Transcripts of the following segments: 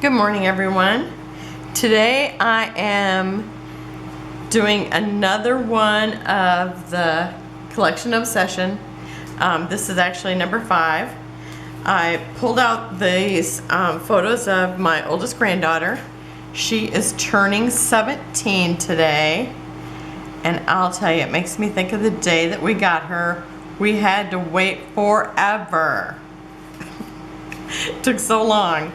Good morning, everyone. Today I am doing another one of the collection obsession. This is actually number 5. I pulled out these photos of my oldest granddaughter. She is turning 17 today, and I'll tell you, it makes me think of the day that we got her. We had to wait forever. It took so long.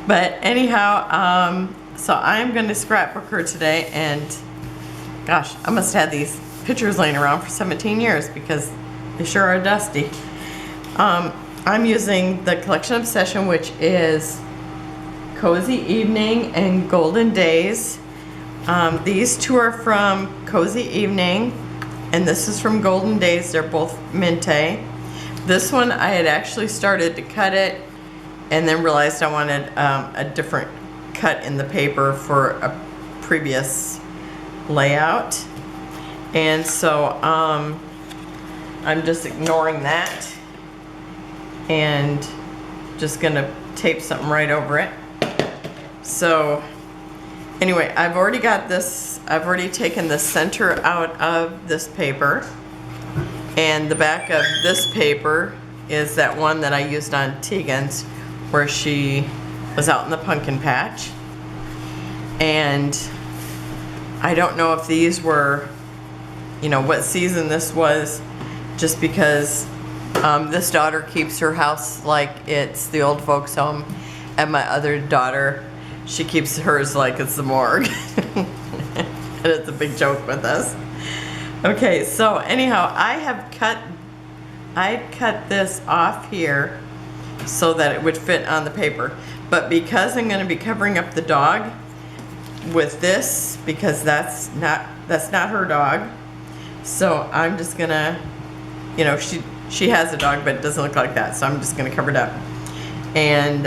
But anyhow, so I'm going to scrapbook her today, and gosh, I must have had these pictures laying around for 17 years because they sure are dusty. I'm using the Collection Obsession, which is Cozy Evening and Golden Days. These two are from Cozy Evening, and this is from Golden Days. They're both Mintay. This one I had actually started to cut it and then realized I wanted a different cut in the paper for a previous layout, and so I'm just ignoring that and just gonna tape something right over it. So anyway, I've already got this, I've already taken the center out of this paper, and the back of this paper is that one that I used on Tegan's where she was out in the pumpkin patch. And I don't know if these were, you know, what season this was, just because this daughter keeps her house like it's the old folks home, and my other daughter, she keeps hers like it's the morgue. And it's a big joke with us. Okay, so anyhow, I cut this off here so that it would fit on the paper. But because I'm going to be covering up the dog with this, because that's not her dog, so I'm just gonna, you know, she has a dog, but it doesn't look like that, so I'm just gonna cover it up. And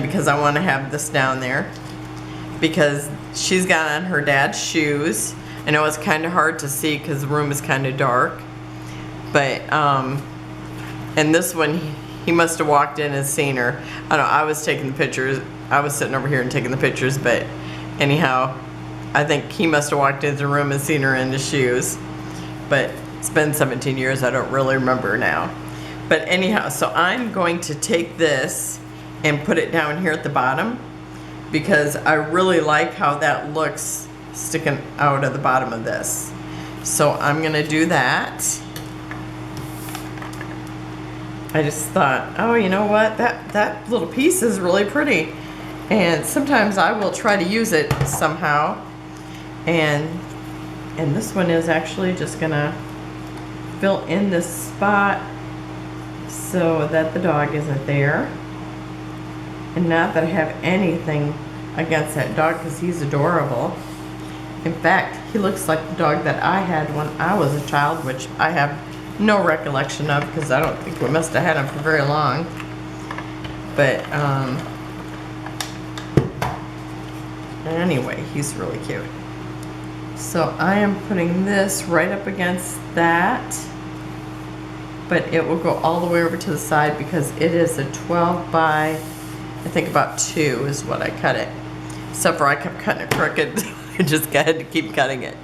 because I want to have this down there, because she's got on her dad's shoes. I know it's kind of hard to see because the room is kind of dark, but and this one, he must have walked in and seen her. I don't know, I was taking the pictures. I was sitting over here and taking the pictures, but anyhow, I think he must have walked into the room and seen her in the shoes. But it's been 17 years, I don't really remember now. But anyhow, so I'm going to take this and put it down here at the bottom, because I really like how that looks sticking out of the bottom of this. So I'm gonna do that. I just thought, oh, you know what, that little piece is really pretty, and sometimes I will try to use it somehow, and this one is actually just gonna fill in this spot so that the dog isn't there. And not that I have anything against that dog, because he's adorable. In fact, he looks like the dog that I had when I was a child, which I have no recollection of, because I don't think we must have had him for very long. But anyway, he's really cute. So I am putting this right up against that, but it will go all the way over to the side because it is a 12 by, I think about 2 is what I cut it. Except for I kept cutting it crooked. I just had to keep cutting it.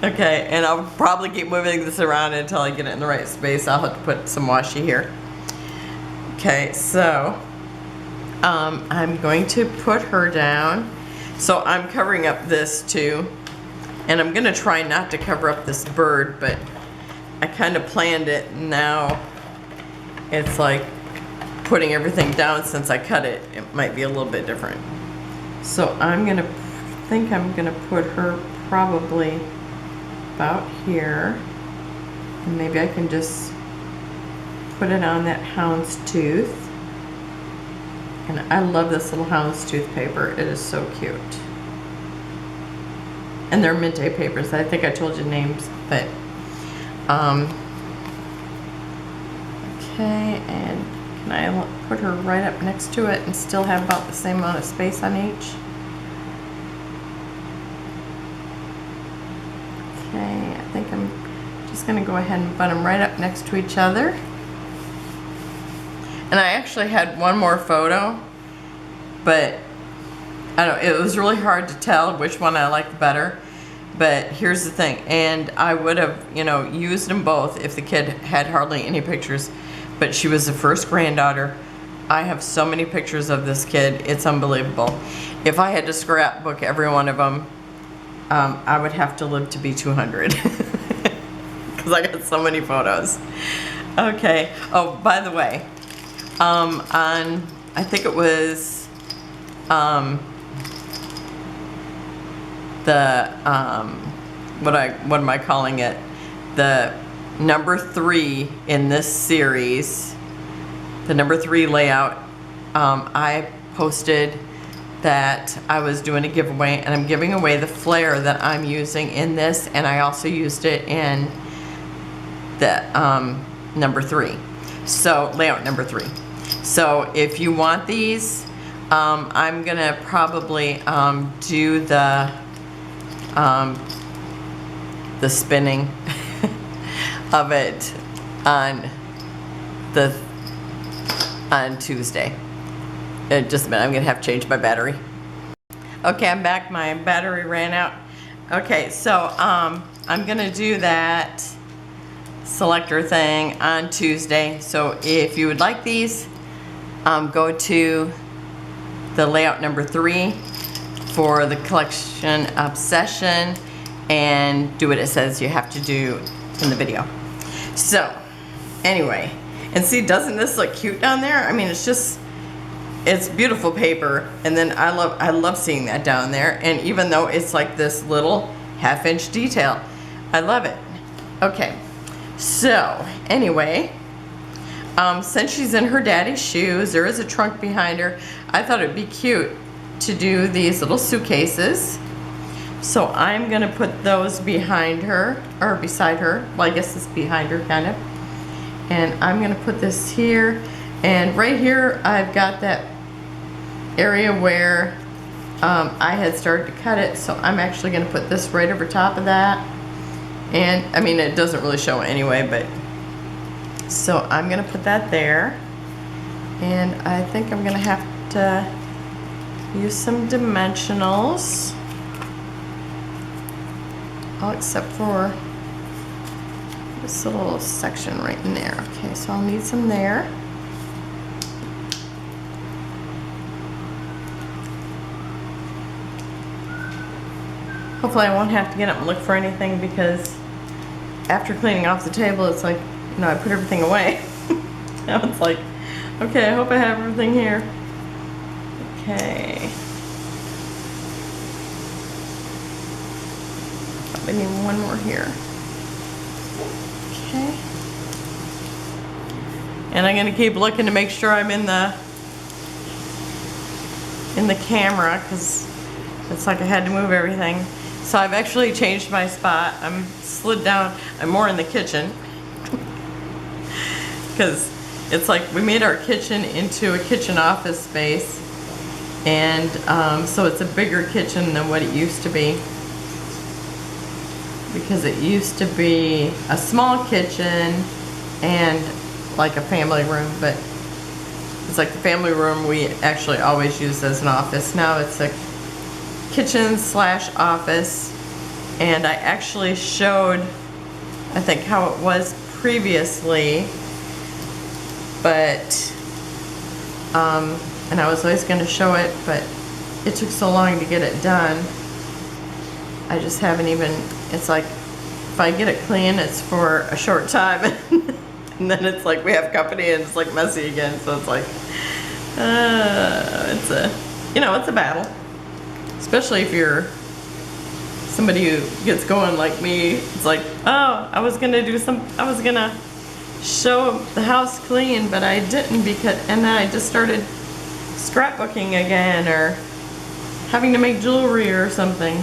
Okay, and I'll probably keep moving this around until I get it in the right space. I'll have to put some washi here. Okay, so I'm going to put her down. So I'm covering up this too, and I'm gonna try not to cover up this bird, but I kind of planned it. Now it's like putting everything down since I cut it. It might be a little bit different. So I'm gonna put her probably about here, and maybe I can just put it on that houndstooth. And I love this little houndstooth paper. It is so cute. And they're Mintay papers. I think I told you names, but okay, and can I put her right up next to it and still have about the same amount of space on each? Okay, I think I'm just going to go ahead and put them right up next to each other. And I actually had one more photo, but I don't know, it was really hard to tell which one I liked better. But here's the thing, and I would have, you know, used them both if the kid had hardly any pictures, but she was the first granddaughter. I have so many pictures of this kid, it's unbelievable. If I had to scrapbook every one of them, I would have to live to be 200 because I got so many photos. Okay, oh, by the way, on, I think it was what am I calling it? The number 3 in this series, the number 3 layout. I posted that I was doing a giveaway, and I'm giving away the Flair that I'm using in this, and I also used it in the number 3. So layout number 3. So if you want these, I'm gonna probably do the spinning of it on Tuesday. Just a minute, I'm gonna have to change my battery. Okay, I'm back. My battery ran out. Okay, so I'm gonna do that selector thing on Tuesday. So if you would like these, go to the layout number 3 for the collection obsession and do what it says you have to do in the video. So anyway, and see, doesn't this look cute down there? I mean, it's beautiful paper, and then I love seeing that down there, and even though it's like this little half-inch detail, I love it. Okay, so anyway, since she's in her daddy's shoes, there is a trunk behind her. I thought it'd be cute to do these little suitcases. So I'm gonna put those behind her, or beside her. Well, I guess it's behind her, kind of. And I'm gonna put this here. And right here, I've got that area where I had started to cut it. So I'm actually gonna put this right over top of that. And I mean, it doesn't really show anyway, but so I'm gonna put that there. And I think I'm gonna have to use some dimensionals. All except for this little section right in there. Okay, so I'll need some there. Hopefully I won't have to get up and look for anything, because after cleaning off the table, it's like, you know, I put everything away. Now it's like, okay, I hope I have everything here. Okay. I need one more here. Okay. And I'm gonna keep looking to make sure I'm in the camera, because it's like I had to move everything. So I've actually changed my spot. I'm slid down. I'm more in the kitchen, because it's like we made our kitchen into a kitchen office space, and so it's a bigger kitchen than what it used to be. Because it used to be a small kitchen and like a family room, but it's like the family room we actually always used as an office. Now it's a kitchen / office, and I actually showed, I think, how it was previously, but and I was always going to show it, but it took so long to get it done. I just haven't even, it's like, if I get it clean, it's for a short time, and then it's like we have company and it's like messy again, so it's like, it's a, you know, it's a battle. Especially if you're somebody who gets going like me. It's like, oh, I was gonna show the house clean, but I didn't, because, and then I just started scrapbooking again, or having to make jewelry or something.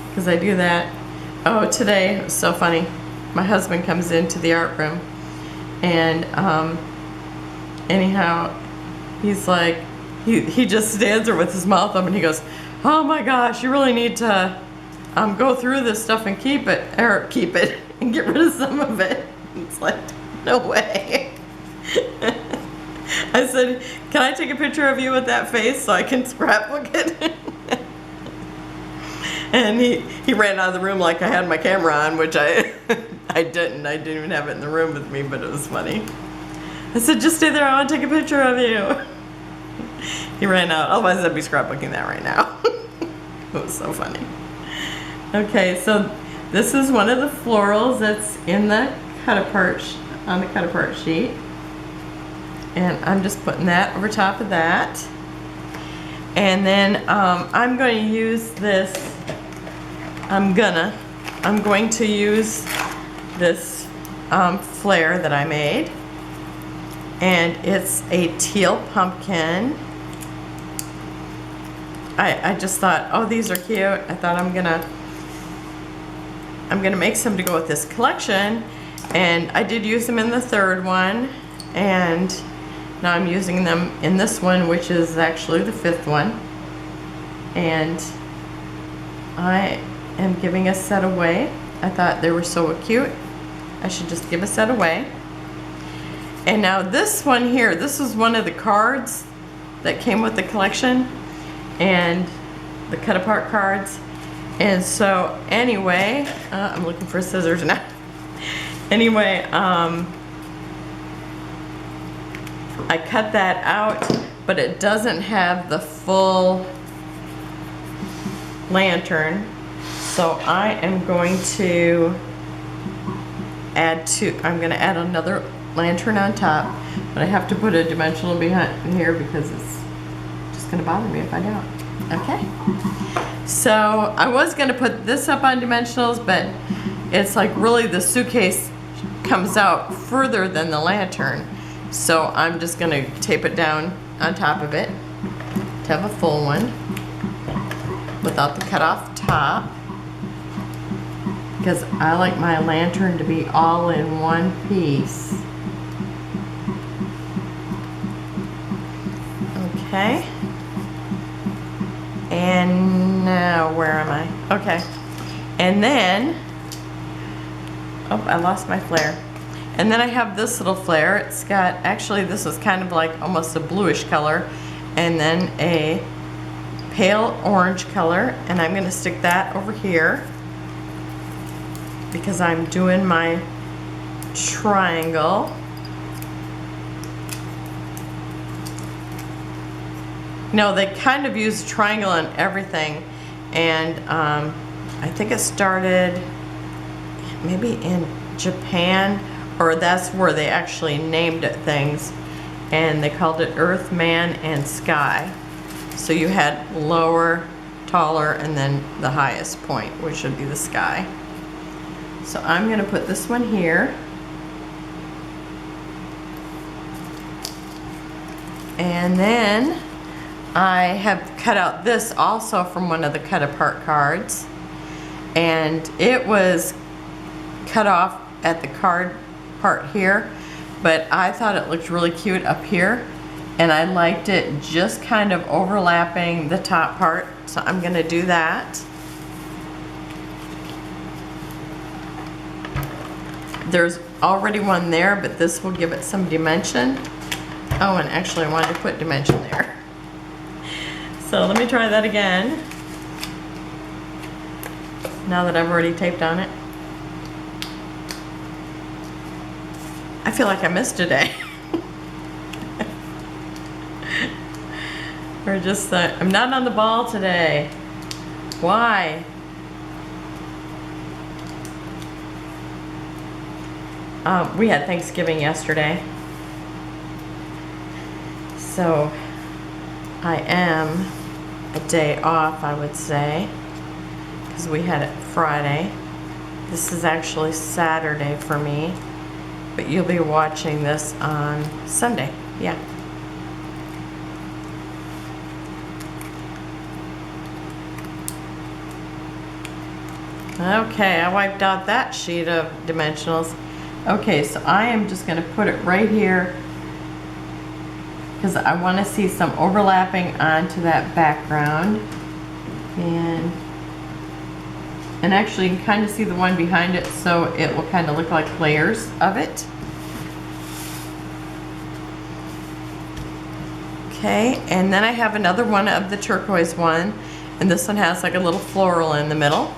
Because I do that. Oh, today, it was so funny. My husband comes into the art room, and anyhow, he's like, he just stands there with his mouth open, and he goes, oh my gosh, you really need to go through this stuff and keep it, and get rid of some of it. It's like, no way. I said, can I take a picture of you with that face so I can scrapbook it? And he ran out of the room like I had my camera on, which I didn't. I didn't even have it in the room with me, but it was funny. I said, just stay there, I want to take a picture of you. He ran out, otherwise I'd be scrapbooking that right now. It was so funny. Okay, so this is one of the florals that's in the cut-apart, on the cut-apart sheet. And I'm just putting that over top of that. And then I'm going to use this, I'm going to use this Flair that I made. And it's a teal pumpkin. I just thought, oh, these are cute. I thought I'm gonna make some to go with this collection. And I did use them in the third one. And now I'm using them in this one, which is actually the fifth one. And I am giving a set away. I thought they were so cute, I should just give a set away. And now this one here, this is one of the cards that came with the collection, and the cut apart cards. And so anyway, I'm looking for scissors now. Anyway, I cut that out, but it doesn't have the full lantern. So I am going to I'm going to add another lantern on top, but I have to put a dimensional behind here because it's just going to bother me if I don't. Okay. So I was going to put this up on dimensionals, but it's like really the suitcase comes out further than the lantern. So I'm just going to tape it down on top of it to have a full one without the cut off top, because I like my lantern to be all in one piece. Okay. And now where am I? Okay. And then, oh, I lost my Flair. And then I have this little Flair. It's got, actually this is kind of like almost a bluish color, and then a pale orange color, and I'm going to stick that over here because I'm doing my triangle. No, they kind of use a triangle on everything, and I think it started maybe in Japan, or that's where they actually named it things, and they called it Earth, Man, and Sky. So you had lower, taller, and then the highest point, which would be the sky. So I'm going to put this one here. And then I have cut out this also from one of the cut apart cards, and it was cut off at the card part here, but I thought it looked really cute up here, and I liked it just kind of overlapping the top part, so I'm going to do that. There's already one there, but this will give it some dimension. Oh, and actually I wanted to put dimension there. So let me try that again, now that I've already taped on it. I feel like I missed a day. Or just, I'm not on the ball today. Why? We had Thanksgiving yesterday. So I am a day off, I would say, because we had it Friday. This is actually Saturday for me, but you'll be watching this on Sunday. Yeah. Okay, I wiped out that sheet of dimensionals. Okay, so I am just going to put it right here because I want to see some overlapping onto that background. And actually you can kind of see the one behind it, so it will kind of look like layers of it. Okay, and then I have another one of the turquoise one, and this one has like a little floral in the middle.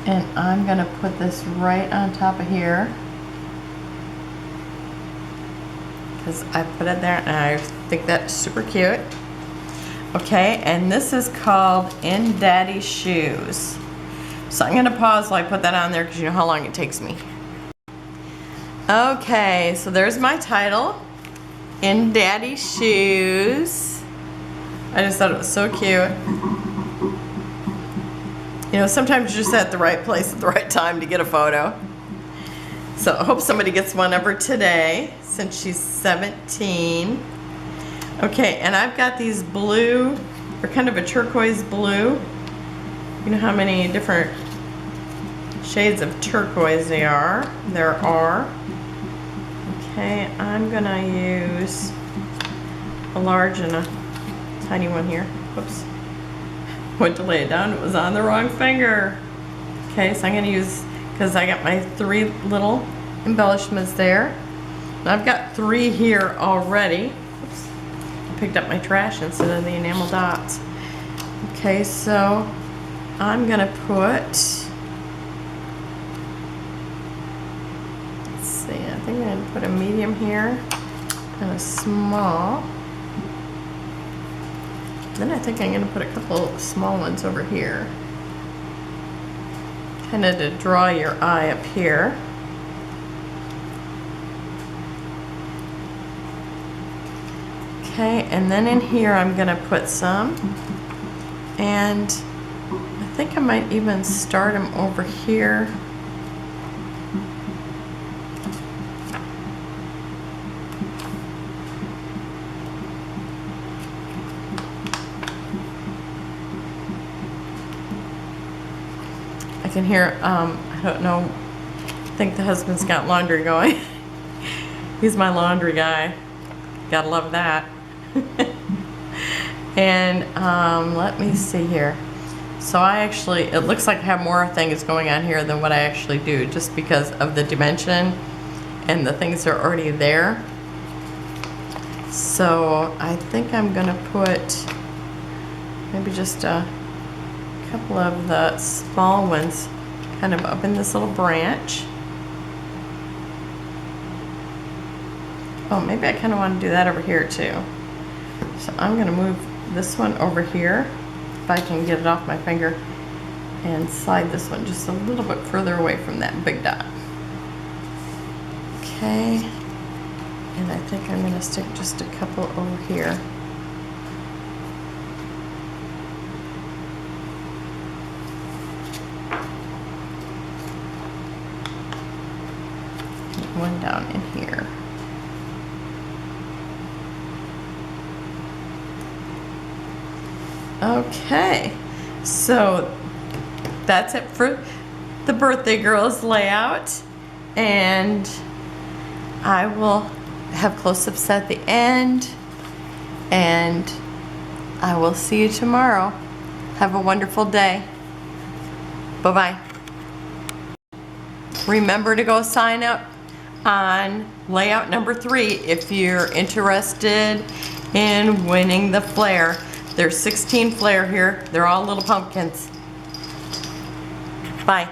And I'm gonna put this right on top of here, because I put it there and I think that's super cute. Okay, and this is called In Daddy's Shoes. So I'm gonna pause while I put that on there because you know how long it takes me. Okay, so there's my title, In Daddy's Shoes. I just thought it was so cute. You know, sometimes you're just at the right place at the right time to get a photo. So I hope somebody gets one of her today since she's 17. Okay, and I've got these blue, or kind of a turquoise blue. You know how many different shades of turquoise there are? Okay, I'm gonna use a large and a tiny one here. Whoops. Went to lay it down, it was on the wrong finger. Okay, so I'm gonna use, because I got my 3 little embellishments there. And I've got 3 here already. Oops. I picked up my trash instead of the enamel dots. Okay, so I'm gonna put, let's see, I think I'm gonna put a medium here and a small. Then I think I'm going to put a couple small ones over here, kind of to draw your eye up here. Okay, and then in here I'm going to put some, and I think I might even start them over here. I can hear, I don't know, I think the husband's got laundry going. He's my laundry guy. Gotta love that. And let me see here. So I actually, it looks like I have more things going on here than what I actually do, just because of the dimension and the things that are already there. So I think I'm gonna put maybe just a couple of the small ones kind of up in this little branch. Oh, maybe I kind of want to do that over here too. So I'm going to move this one over here, if I can get it off my finger, and slide this one just a little bit further away from that big dot. Okay, and I think I'm going to stick just a couple over here. One down in here. Okay, so that's it for the birthday girls layout, and I will have close-ups at the end, and I will see you tomorrow. Have a wonderful day. Bye-bye. Remember to go sign up on layout number 3 if you're interested in winning the Flair. There's 16 Flair here. They're all little pumpkins. Bye.